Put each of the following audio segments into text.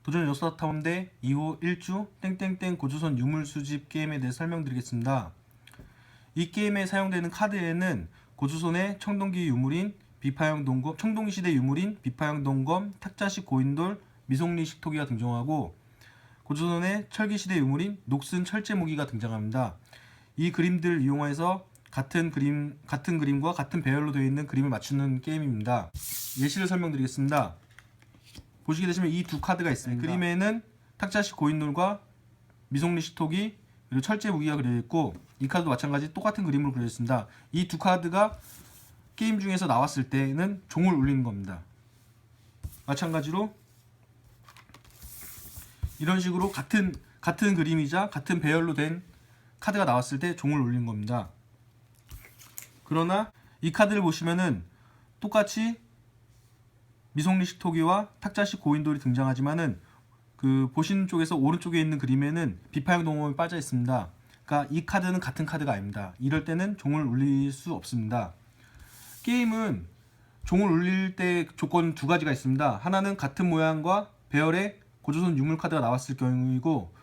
도전 요사탐험대 2호 1주 땡땡땡 고조선 유물 수집 게임에 대해 설명드리겠습니다. 이 게임에 사용되는 카드에는 고조선의 청동기 유물인 비파형 동검, 청동기 시대 유물인 비파형 동검, 탁자식 고인돌, 미송리식 토기가 등장하고 고조선의 철기 시대 유물인 녹슨 철제 무기가 등장합니다. 이 그림들을 이용해서 같은 그림과 같은 배열로 되어 있는 그림을 맞추는 게임입니다. 예시를 설명드리겠습니다. 보시게 되시면 이 두 카드가 있습니다. 그림에는 탁자식 고인돌과 미송리식 토기 그리고 철제 무기가 그려져 있고, 이 카드도 마찬가지 똑같은 그림으로 그려져 있습니다. 이 두 카드가 게임 중에서 나왔을 때는 종을 울리는 겁니다. 마찬가지로 이런 식으로 같은 그림이자 같은 배열로 된 카드가 나왔을 때 종을 울리는 겁니다. 그러나 이 카드를 보시면은 똑같이 미송리식 토기와 탁자식 고인돌이 등장하지만은 그 보시는 쪽에서 오른쪽에 있는 그림에는 비파형 동검이 빠져 있습니다. 그러니까 이 카드는 같은 카드가 아닙니다. 이럴 때는 종을 울릴 수 없습니다. 게임은 종을 울릴 때 조건 두 가지가 있습니다. 하나는 같은 모양과 배열의 고조선 유물 카드가 나왔을 경우이고,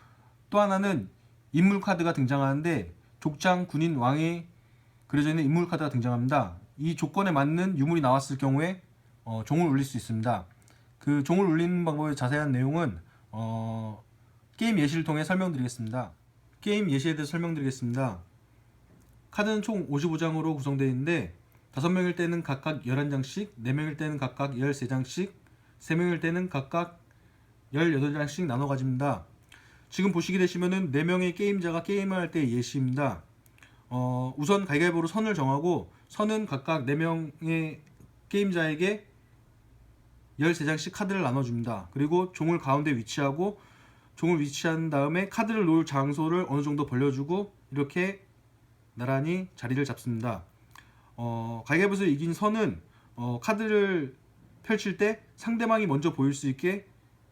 또 하나는 인물 카드가 등장하는데 족장, 군인, 왕이 그려져 있는 인물 카드가 등장합니다. 이 조건에 맞는 유물이 나왔을 경우에 종을 울릴 수 있습니다. 그 종을 울리는 방법의 자세한 내용은 게임 예시를 통해 설명드리겠습니다. 게임 예시에 대해서 설명드리겠습니다. 카드는 총 55장으로 구성되어 있는데 5명일 때는 각각 11장씩, 4명일 때는 각각 13장씩, 3명일 때는 각각 18장씩 나눠 가집니다. 지금 보시게 되시면은 4명의 게임자가 게임을 할 때 예시입니다. 우선 가위바위보로 선을 정하고, 선은 각각 4명의 게임자에게 13장씩 카드를 나눠줍니다. 그리고 종을 가운데 위치하고, 종을 위치한 다음에 카드를 놓을 장소를 어느 정도 벌려주고 이렇게 나란히 자리를 잡습니다. 가위바위보에서 이긴 선은 카드를 펼칠 때 상대방이 먼저 보일 수 있게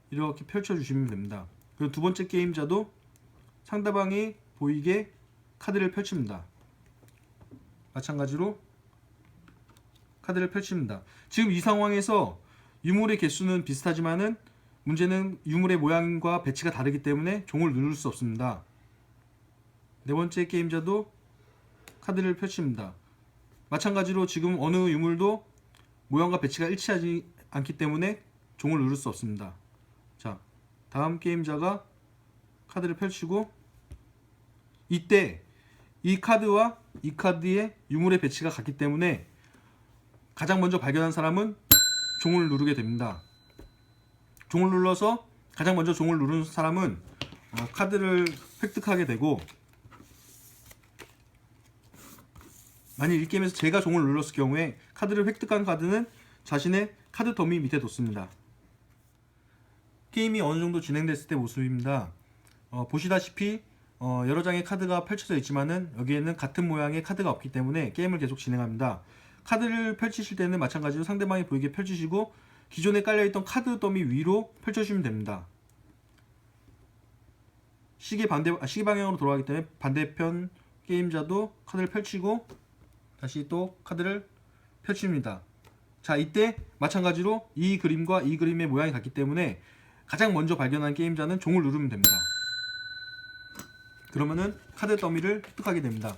이렇게 펼쳐주시면 됩니다. 그리고 두 번째 게임자도 상대방이 보이게 카드를 펼칩니다. 마찬가지로 카드를 펼칩니다. 지금 이 상황에서 유물의 개수는 비슷하지만은 문제는 유물의 모양과 배치가 다르기 때문에 종을 누를 수 없습니다. 네 번째 게임자도 카드를 펼칩니다. 마찬가지로 지금 어느 유물도 모양과 배치가 일치하지 않기 때문에 종을 누를 수 없습니다. 자, 다음 게임자가 카드를 펼치고, 이때 이 카드와 이 카드의 유물의 배치가 같기 때문에 가장 먼저 발견한 사람은 종을 누르게 됩니다. 종을 눌러서 가장 먼저 종을 누른 사람은 카드를 획득하게 되고, 만일 이 게임에서 제가 종을 눌렀을 경우에 카드를 획득한 카드는 자신의 카드 더미 밑에 뒀습니다. 게임이 어느 정도 진행됐을 때 모습입니다. 보시다시피 여러 장의 카드가 펼쳐져 있지만은 여기에는 같은 모양의 카드가 없기 때문에 게임을 계속 진행합니다. 카드를 펼치실 때는 마찬가지로 상대방이 보이게 펼치시고, 기존에 깔려있던 카드 더미 위로 펼쳐주시면 됩니다. 시계 방향으로 돌아가기 때문에 반대편 게임자도 카드를 펼치고 다시 또 카드를 펼칩니다. 자, 이때 마찬가지로 이 그림과 이 그림의 모양이 같기 때문에 가장 먼저 발견한 게임자는 종을 누르면 됩니다. 그러면은 카드 더미를 획득하게 됩니다.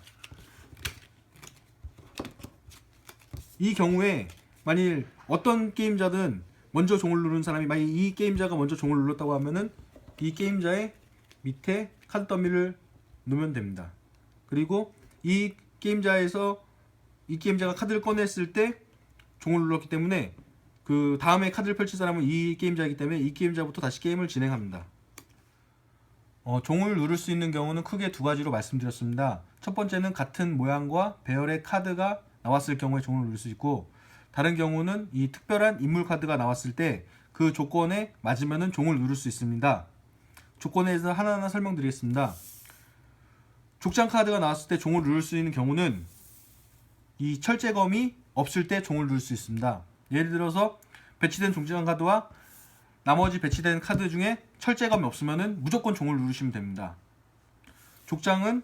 이 경우에 만일 어떤 게임자든 먼저 종을 누른 사람이, 만약 이 게임자가 먼저 종을 눌렀다고 하면은 이 게임자의 밑에 카드 더미를 놓으면 됩니다. 그리고 이 게임자가 카드를 꺼냈을 때 종을 눌렀기 때문에 그 다음에 카드를 펼칠 사람은 이 게임자이기 때문에 이 게임자부터 다시 게임을 진행합니다. 종을 누를 수 있는 경우는 크게 두 가지로 말씀드렸습니다. 첫 번째는 같은 모양과 배열의 카드가 나왔을 경우에 종을 누를 수 있고, 다른 경우는 이 특별한 인물 카드가 나왔을 때 그 조건에 맞으면은 종을 누를 수 있습니다. 조건에 대해서 하나하나 설명드리겠습니다. 족장 카드가 나왔을 때 종을 누를 수 있는 경우는 이 철제검이 없을 때 종을 누를 수 있습니다. 예를 들어서 배치된 족장 카드와 나머지 배치된 카드 중에 철제검이 없으면은 무조건 종을 누르시면 됩니다. 족장은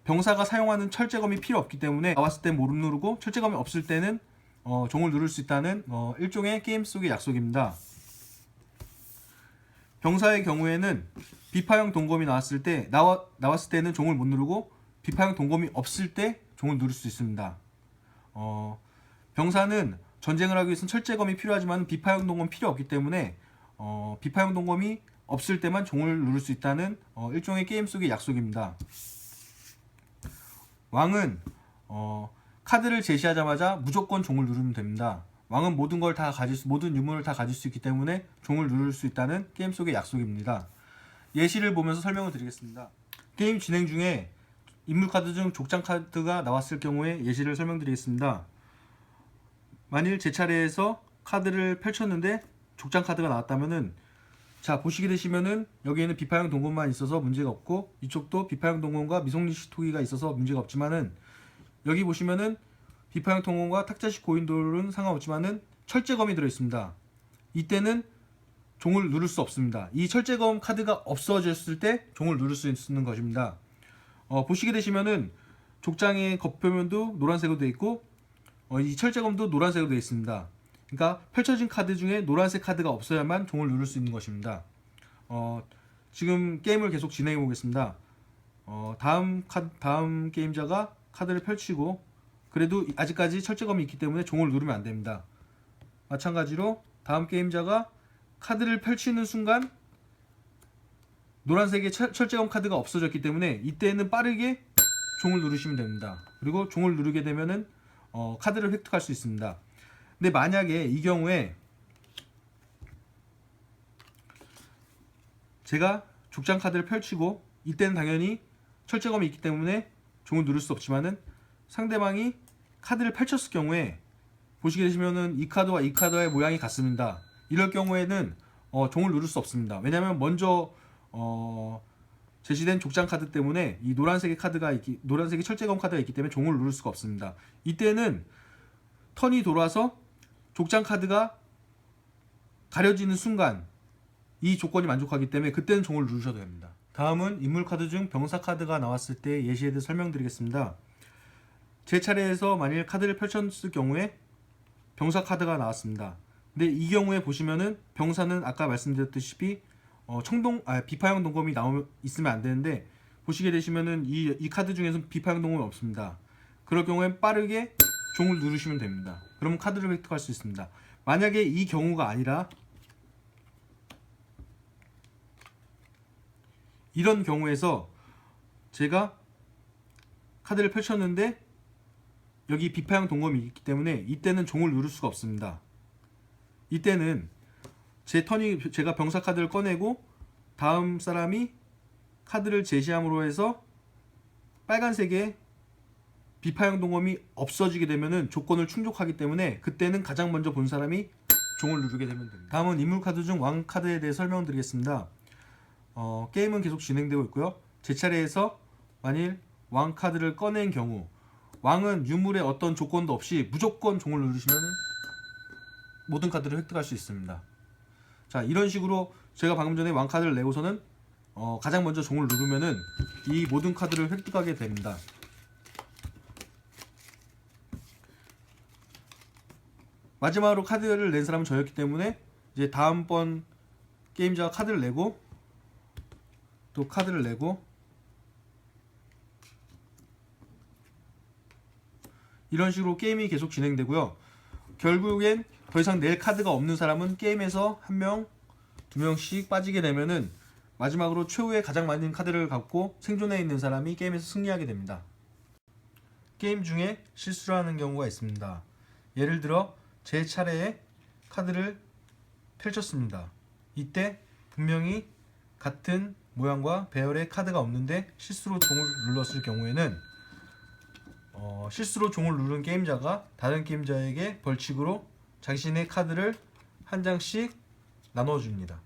병사가 사용하는 철제검이 필요 없기 때문에 나왔을 땐 못 누르고, 철제검이 없을 때는 종을 누를 수 있다는 일종의 게임 속의 약속입니다. 병사의 경우에는 비파형 동검이 나왔을 때는 종을 못 누르고 비파형 동검이 없을 때 종을 누를 수 있습니다. 병사는 전쟁을 하기 위해서는 철제검이 필요하지만 비파형 동검 필요 없기 때문에 비파형 동검이 없을 때만 종을 누를 수 있다는 일종의 게임 속의 약속입니다. 왕은 카드를 제시하자마자 무조건 종을 누르면 됩니다. 왕은 모든 유물을 다 가질 수 있기 때문에 종을 누를 수 있다는 게임 속의 약속입니다. 예시를 보면서 설명을 드리겠습니다. 게임 진행 중에 인물 카드 중 족장 카드가 나왔을 경우에 예시를 설명드리겠습니다. 만일 제 차례에서 카드를 펼쳤는데 족장 카드가 나왔다면은, 자 보시게 되시면은 여기에는 비파형 동검만 있어서 문제가 없고 이쪽도 비파형 동검과 미송리식 토기가 있어서 문제가 없지만은, 여기 보시면은 비파형 동검과 탁자식 고인돌은 상관없지만은 철제검이 들어있습니다. 이때는 종을 누를 수 없습니다. 이 철제검 카드가 없어졌을 때 종을 누를 수 있는 것입니다. 보시게 되시면은 족장의 겉표면도 노란색으로 되어 있고 이 철제검도 노란색으로 되어 있습니다. 그러니까 펼쳐진 카드 중에 노란색 카드가 없어야만 종을 누를 수 있는 것입니다. 지금 게임을 계속 진행해 보겠습니다. 다음 게임자가 카드를 펼치고, 그래도 아직까지 철제검이 있기 때문에 종을 누르면 안 됩니다. 마찬가지로 다음 게임자가 카드를 펼치는 순간 노란색의 철제검 카드가 없어졌기 때문에 이때는 빠르게 종을 누르시면 됩니다. 그리고 종을 누르게 되면은 카드를 획득할 수 있습니다. 근데 만약에 이 경우에 제가 족장 카드를 펼치고, 이때는 당연히 철제검이 있기 때문에 종을 누를 수 없지만은 상대방이 카드를 펼쳤을 경우에 보시게 되시면은 이 카드와 이 카드의 모양이 같습니다. 이럴 경우에는 종을 누를 수 없습니다. 왜냐하면 먼저 제시된 족장 카드 때문에 이 노란색의 철제검 카드가 있기 때문에 종을 누를 수가 없습니다. 이때는 턴이 돌아서 족장 카드가 가려지는 순간 이 조건이 만족하기 때문에 그때는 종을 누르셔도 됩니다. 다음은 인물 카드 중 병사 카드가 나왔을 때 예시에 대해 설명드리겠습니다. 제 차례에서 만일 카드를 펼쳤을 경우에 병사 카드가 나왔습니다. 근데 이 경우에 보시면은 병사는 아까 말씀드렸다시피 비파형 동검이 있으면 안 되는데, 보시게 되시면은 이 카드 중에서 비파형 동검이 없습니다. 그럴 경우엔 빠르게 종을 누르시면 됩니다. 그러면 카드를 획득할 수 있습니다. 만약에 이 경우가 아니라 이런 경우에서 제가 카드를 펼쳤는데 여기 비파형 동검이 있기 때문에 이때는 종을 누를 수가 없습니다. 이때는 제가 병사 카드를 꺼내고 다음 사람이 카드를 제시함으로 해서 빨간색의 비파형 동검이 없어지게 되면은 조건을 충족하기 때문에 그때는 가장 먼저 본 사람이 종을 누르게 되면 됩니다. 다음은 인물 카드 중 왕 카드에 대해 설명드리겠습니다. 게임은 계속 진행되고 있고요. 제 차례에서 만일 왕 카드를 꺼낸 경우, 왕은 유물의 어떤 조건도 없이 무조건 종을 누르시면 모든 카드를 획득할 수 있습니다. 자, 이런 식으로 제가 방금 전에 왕 카드를 내고서는 가장 먼저 종을 누르면은 이 모든 카드를 획득하게 됩니다. 마지막으로 카드를 낸 사람은 저였기 때문에 이제 다음번 게임자가 카드를 내고 또 카드를 내고 이런 식으로 게임이 계속 진행되고요. 결국엔 더 이상 낼 카드가 없는 사람은 게임에서 한 명, 두 명씩 빠지게 되면은 마지막으로 최후의 가장 많은 카드를 갖고 생존해 있는 사람이 게임에서 승리하게 됩니다. 게임 중에 실수를 하는 경우가 있습니다. 예를 들어 제 차례에 카드를 펼쳤습니다. 이때 분명히 같은 모양과 배열의 카드가 없는데 실수로 종을 눌렀을 경우에는 실수로 종을 누른 게임자가 다른 게임자에게 벌칙으로 자신의 카드를 한 장씩 나눠줍니다.